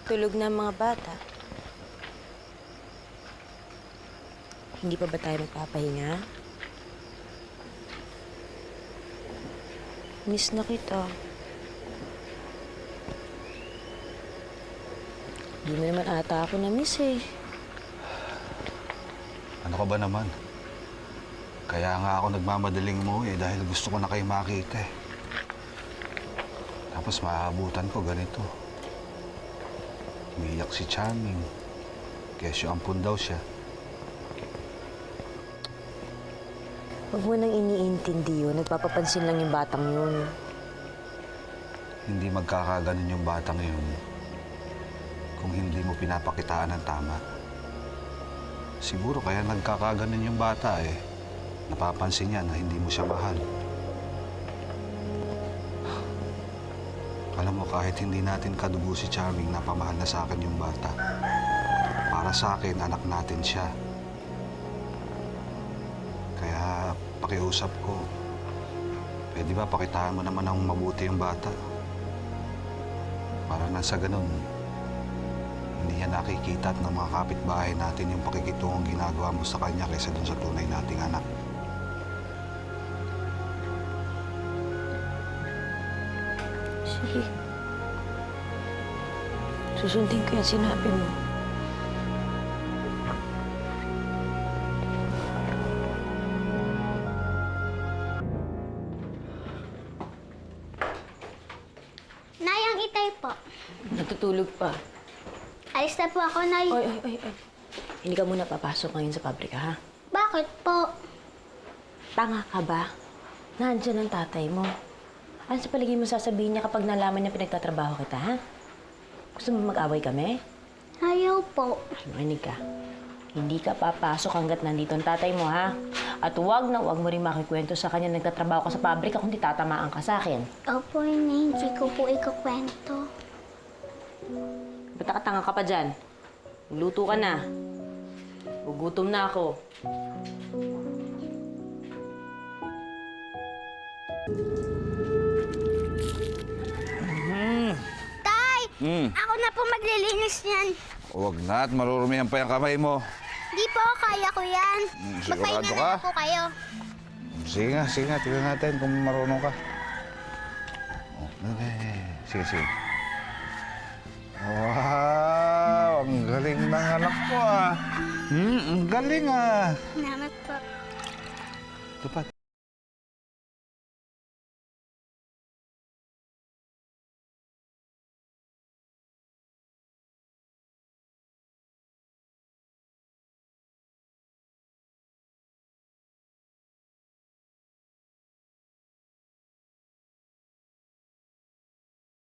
Tulog na ang mga bata. Hindi pa ba tayo magpapahinga? Miss na kita. Hindi mo naman ata ako na-miss eh. Ano ka ba naman? Kaya nga ako nagmamadaling umuwi dahil gusto ko na kayo makita eh. Tapos maabutan ko ganito. Umiyak si Charming. Kesyo ampun daw siya. Huwag mo nang iniintindi yun. Nagpapapansin lang yung batang yun. Hindi magkakaganon yung batang yun kung hindi mo pinapakitaan ng tama. Siguro kaya nagkakaganon yung bata eh. Napapansin niya na hindi mo siya mahal. Alam mo, kahit hindi natin kadugo si Charming, napamahal na sa akin yung bata. Para sa akin, anak natin siya. Kaya pakiusap ko, pwede ba pakitaan mo naman ng mabuti yung bata? Para na sa ganun, hindi niya nakikita at ng mga kapitbahay natin yung pakikitungong ginagawa mo sa kanya kaysa dun sa tunay nating anak. Sige. Susundin ko yung sinabi mo. Nay, ang itay po. Natutulog pa. Alis na po ako, Nay. Ay. Hindi ka muna papasok ngayon sa pabrika, ha? Bakit po? Tanga ka ba? Nandiyan ang tatay mo. Ano sa palagay mo sasabihin niya kapag nalaman niya pinagtatrabaho kita, ha? Gusto mo mag-away kami? Ayaw po. Makinig ka. Hindi ka papasok hanggat nandito ang tatay mo, ha? At huwag na huwag mo rin makikwento sa kanya nagtatrabaho ka sa pabrika kundi tatamaan ka sa akin. Opo, Nay. Hindi ko po ikukwento. Ba't nakatanga ka pa dyan? Luto ka na. Gugutom na ako. Tay! Ako na po maglilinis niyan. Huwag na at marurumihan pa yung kamay mo. Di po, kaya ko yan. Sigurado Magpahinga ka? na po kayo. Sige nga. Tignan natin kung marunong ka. Sige. Wow! Ang galing ng anak ko ah. Ang galing ah. Salamat po. Tupat.